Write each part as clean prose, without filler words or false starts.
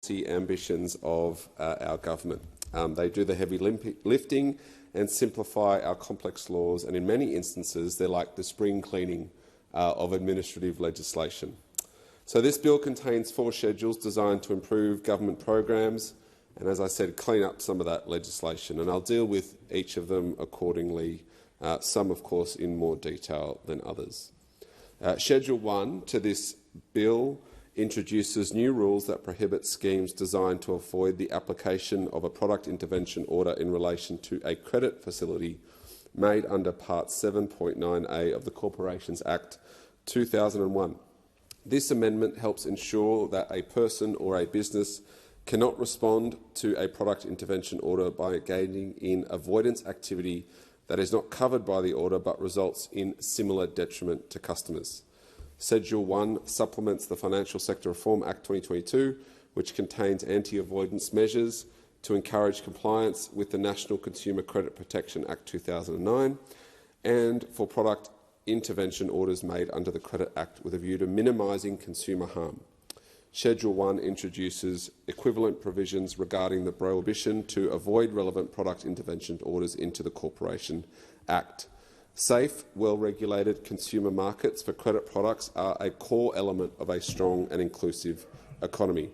lofty ambitions of our government. They do the heavy lifting and simplify our complex laws, and in many instances they're like the spring cleaning of administrative legislation. So this bill contains 4 schedules designed to improve government programs and, as I said, clean up some of that legislation. And I'll deal with each of them accordingly, some, of course, in more detail than others. Schedule 1 to this bill introduces new rules that prohibit schemes designed to avoid the application of a product intervention order in relation to a credit facility made under Part 7.9A of the Corporations Act 2001. This amendment helps ensure that a person or a business cannot respond to a product intervention order by engaging in avoidance activity that is not covered by the order but results in similar detriment to customers. Schedule 1 supplements the Financial Sector Reform Act 2022, which contains anti-avoidance measures to encourage compliance with the National Consumer Credit Protection Act 2009 and for product intervention orders made under the Credit Act with a view to minimising consumer harm. Schedule 1 introduces equivalent provisions regarding the prohibition to avoid relevant product intervention orders into the Corporation Act. Safe, well-regulated consumer markets for credit products are a core element of a strong and inclusive economy.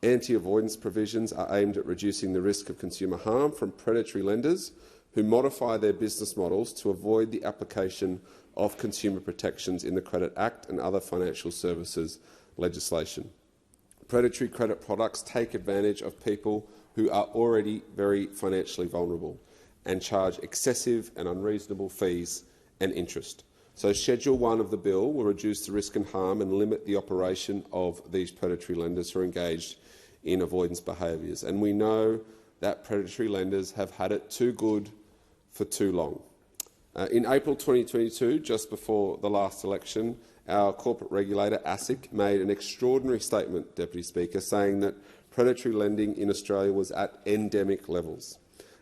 Anti-avoidance provisions are aimed at reducing the risk of consumer harm from predatory lenders who modify their business models to avoid the application of consumer protections in the Credit Act and other financial services legislation. Predatory credit products take advantage of people who are already very financially vulnerable and charge excessive and unreasonable fees and interest. So Schedule 1 of the bill will reduce the risk and harm and limit the operation of these predatory lenders who are engaged in avoidance behaviours. And we know that predatory lenders have had it too good for too long. In April 2022, just before the last election, our corporate regulator, ASIC, made an extraordinary statement, Deputy Speaker, saying that predatory lending in Australia was at endemic levels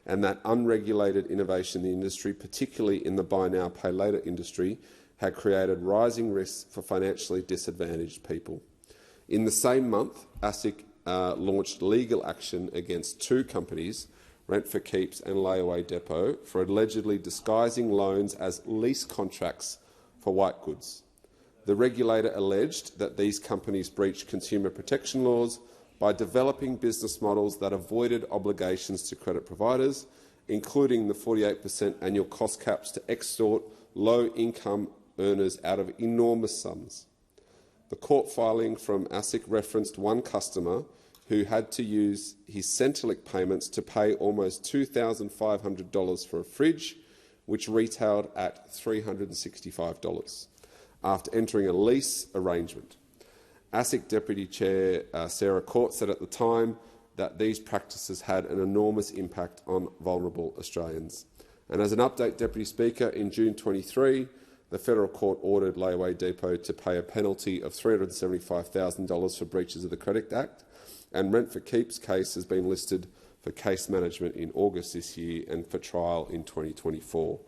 and that unregulated innovation in the industry, particularly in the buy now, pay later industry, had created rising risks for financially disadvantaged people. In the same month, ASIC launched legal action against 2 companies, Rent for Keeps and Layaway Depot, for allegedly disguising loans as lease contracts for white goods. The regulator alleged that these companies breached consumer protection laws by developing business models that avoided obligations to credit providers, including the 48% annual cost caps to extort low-income earners out of enormous sums. The court filing from ASIC referenced one customer who had to use his Centrelink payments to pay almost $2,500 for a fridge, which retailed at $365, after entering a lease arrangement. ASIC Deputy Chair Sarah Court said at the time that these practices had an enormous impact on vulnerable Australians. And as an update, Deputy Speaker, in June 23, the Federal Court ordered Layaway Depot to pay a penalty of $375,000 for breaches of the Credit Act, and Rent for Keeps case has been listed for case management in August this year and for trial in 2024.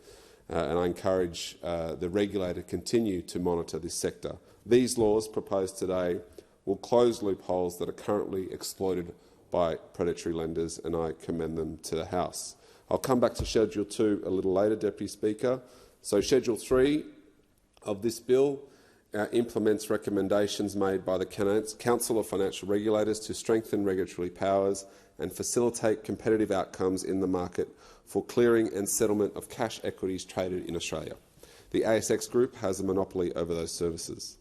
And I encourage the regulator to continue to monitor this sector. These laws proposed today will close loopholes that are currently exploited by predatory lenders, and I commend them to the House. I'll come back to Schedule 2 a little later, Deputy Speaker. So Schedule 3 of this bill implements recommendations made by the Council of Financial Regulators to strengthen regulatory powers and facilitate competitive outcomes in the market for clearing and settlement of cash equities traded in Australia. The ASX Group has a monopoly over those services.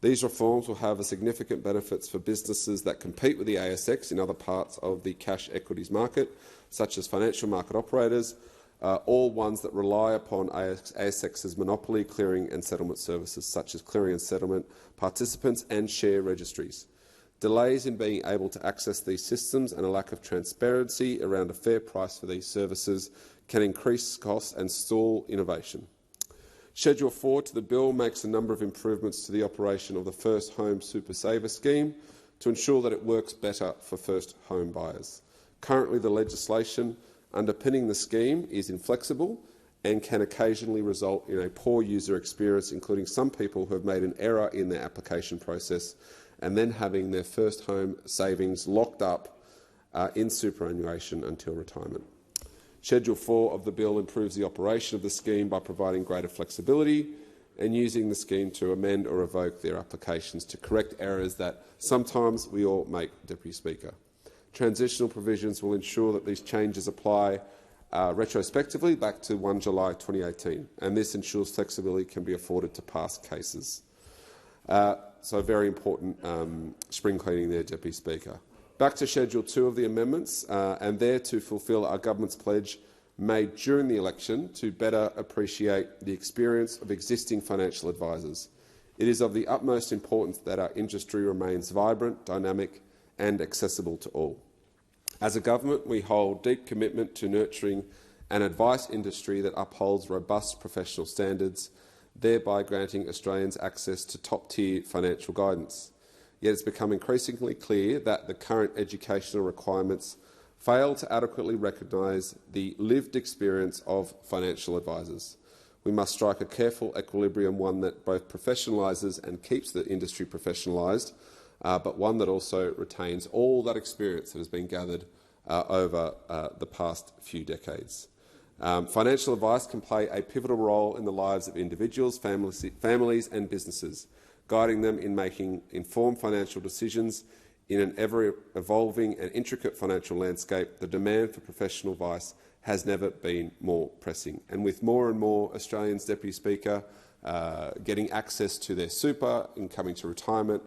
These reforms will have significant benefits for businesses that compete with the ASX in other parts of the cash equities market, such as financial market operators, all ones that rely upon ASX's monopoly clearing and settlement services, such as clearing and settlement participants and share registries. Delays in being able to access these systems and a lack of transparency around a fair price for these services can increase costs and stall innovation. Schedule 4 to the bill makes a number of improvements to the operation of the First Home Super Saver scheme to ensure that it works better for first home buyers. Currently, the legislation underpinning the scheme is inflexible and can occasionally result in a poor user experience, including some people who have made an error in their application process and then having their first home savings locked up in superannuation until retirement. Schedule 4 of the bill improves the operation of the scheme by providing greater flexibility and using the scheme to amend or revoke their applications to correct errors that sometimes we all make, Deputy Speaker. Transitional provisions will ensure that these changes apply retrospectively back to 1 July 2018, and this ensures flexibility can be afforded to past cases. So very important spring cleaning there, Deputy Speaker. Back to Schedule 2 of the amendments, and there to fulfil our government's pledge made during the election to better appreciate the experience of existing financial advisors. It is of the utmost importance that our industry remains vibrant, dynamic and accessible to all. As a government, we hold deep commitment to nurturing an advice industry that upholds robust professional standards, thereby granting Australians access to top-tier financial guidance. Yet it's become increasingly clear that the current educational requirements fail to adequately recognise the lived experience of financial advisors. We must strike a careful equilibrium, one that both professionalises and keeps the industry professionalised, but one that also retains all that experience that has been gathered over the past few decades. Financial advice can play a pivotal role in the lives of individuals, families and businesses, guiding them in making informed financial decisions. In an ever-evolving and intricate financial landscape, the demand for professional advice has never been more pressing. And with more and more Australians, Deputy Speaker, getting access to their super in coming to retirement,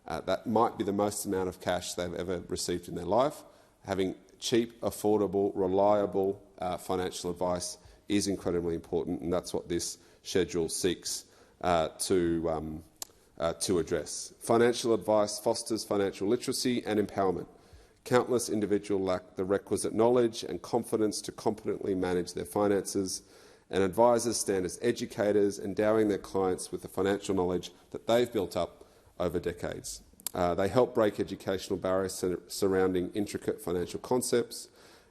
that might be the most amount of cash they've ever received in their life. Having cheap, affordable, reliable financial advice is incredibly important, and that's what this schedule seeks to address. Financial advice fosters financial literacy and empowerment. Countless individuals lack the requisite knowledge and confidence to competently manage their finances, and advisors stand as educators, endowing their clients with the financial knowledge that they've built up over decades. They help break educational barriers surrounding intricate financial concepts,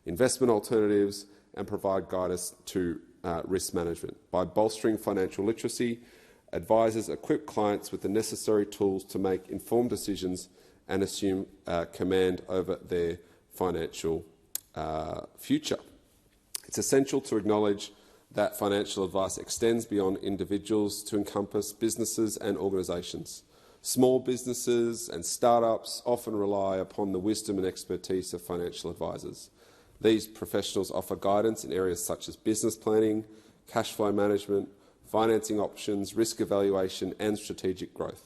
investment alternatives, and provide guidance to risk management. By bolstering financial literacy, advisors equip clients with the necessary tools to make informed decisions and assume command over their financial future. It's essential to acknowledge that financial advice extends beyond individuals to encompass businesses and organisations. Small businesses and startups often rely upon the wisdom and expertise of financial advisors. These professionals offer guidance in areas such as business planning, cash flow management, financing options, risk evaluation and strategic growth.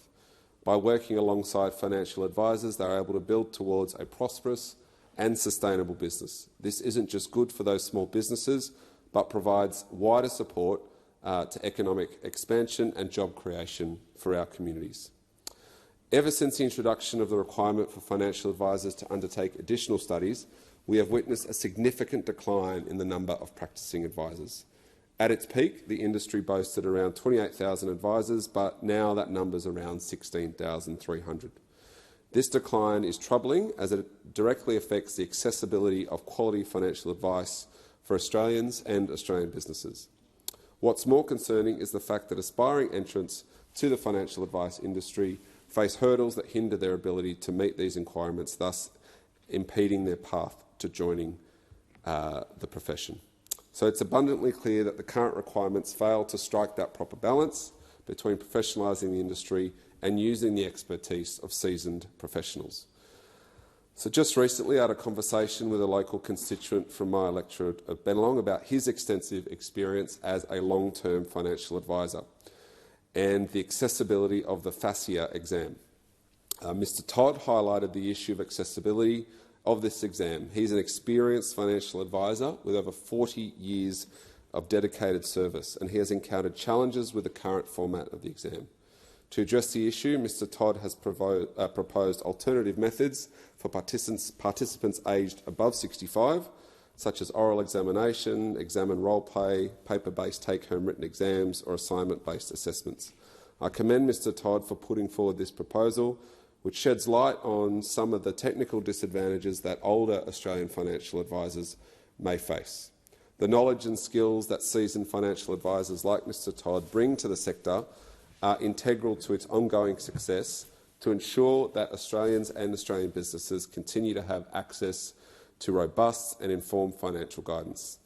By working alongside financial advisors, they are able to build towards a prosperous and sustainable business. This isn't just good for those small businesses, but provides wider support to economic expansion and job creation for our communities. Ever since the introduction of the requirement for financial advisors to undertake additional studies, we have witnessed a significant decline in the number of practising advisors. At its peak, the industry boasted around 28,000 advisors, but now that number is around 16,300. This decline is troubling as it directly affects the accessibility of quality financial advice for Australians and Australian businesses. What's more concerning is the fact that aspiring entrants to the financial advice industry face hurdles that hinder their ability to meet these requirements, thus impeding their path to joining the profession. So it's abundantly clear that the current requirements fail to strike that proper balance between professionalising the industry and using the expertise of seasoned professionals. So just recently I had a conversation with a local constituent from my electorate of Bennelong about his extensive experience as a long-term financial advisor and the accessibility of the FASIA exam. Mr Todd highlighted the issue of accessibility of this exam. He's an experienced financial advisor with over 40 years of dedicated service, and he has encountered challenges with the current format of the exam. To address the issue, Mr Todd has proposed alternative methods for participants aged above 65, such as oral examination, exam and role play, paper-based take-home written exams or assignment-based assessments. I commend Mr Todd for putting forward this proposal, which sheds light on some of the technical disadvantages that older Australian financial advisors may face. The knowledge and skills that seasoned financial advisors like Mr Todd bring to the sector are integral to its ongoing success to ensure that Australians and Australian businesses continue to have access to robust and informed financial guidance.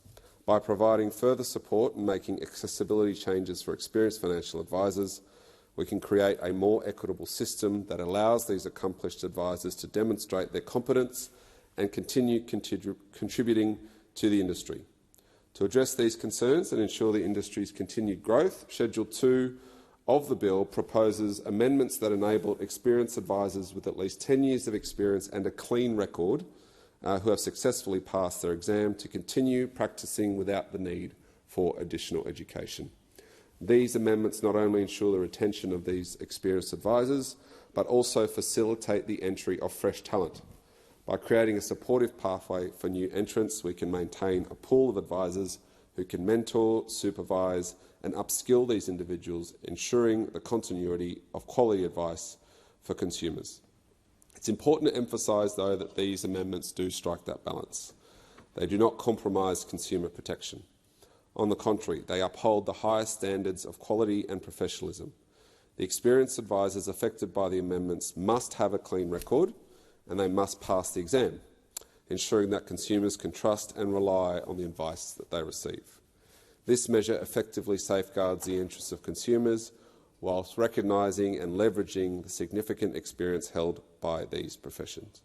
By providing further support and making accessibility changes for experienced financial advisors, we can create a more equitable system that allows these accomplished advisors to demonstrate their competence and continue contributing to the industry. To address these concerns and ensure the industry's continued growth, Schedule 2 of the bill proposes amendments that enable experienced advisors with at least 10 years of experience and a clean record who have successfully passed their exam to continue practising without the need for additional education. These amendments not only ensure the retention of these experienced advisors, but also facilitate the entry of fresh talent. By creating a supportive pathway for new entrants, we can maintain a pool of advisors who can mentor, supervise and upskill these individuals, ensuring the continuity of quality advice for consumers. It's important to emphasise, though, that these amendments do strike that balance. They do not compromise consumer protection. On the contrary, they uphold the highest standards of quality and professionalism. The experienced advisors affected by the amendments must have a clean record and they must pass the exam, ensuring that consumers can trust and rely on the advice that they receive. This measure effectively safeguards the interests of consumers whilst recognising and leveraging the significant experience held by these professions.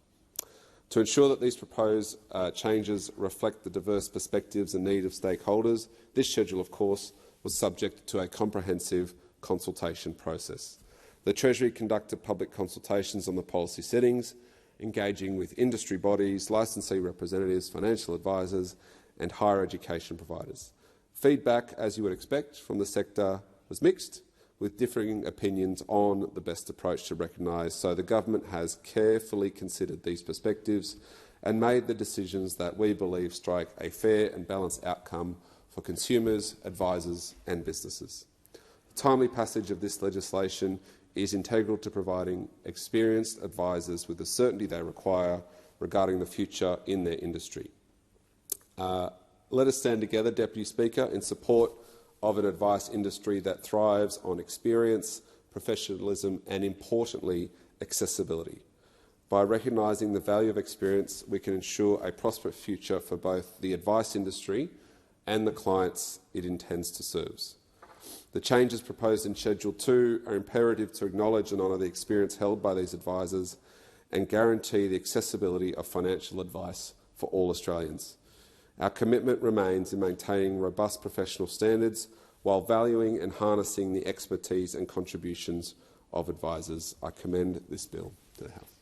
To ensure that these proposed changes reflect the diverse perspectives and needs of stakeholders, this schedule, of course, was subject to a comprehensive consultation process. The Treasury conducted public consultations on the policy settings, engaging with industry bodies, licensee representatives, financial advisors and higher education providers. Feedback, as you would expect from the sector, was mixed, with differing opinions on the best approach to recognise, so the government has carefully considered these perspectives and made the decisions that we believe strike a fair and balanced outcome for consumers, advisors and businesses. The timely passage of this legislation is integral to providing experienced advisors with the certainty they require regarding the future in their industry. Let us stand together, Deputy Speaker, in support of an advice industry that thrives on experience, professionalism and, importantly, accessibility. By recognising the value of experience, we can ensure a prosperous future for both the advice industry and the clients it intends to serve. The changes proposed in Schedule 2 are imperative to acknowledge and honour the experience held by these advisors and guarantee the accessibility of financial advice for all Australians. Our commitment remains in maintaining robust professional standards while valuing and harnessing the expertise and contributions of advisors. I commend this bill to the House.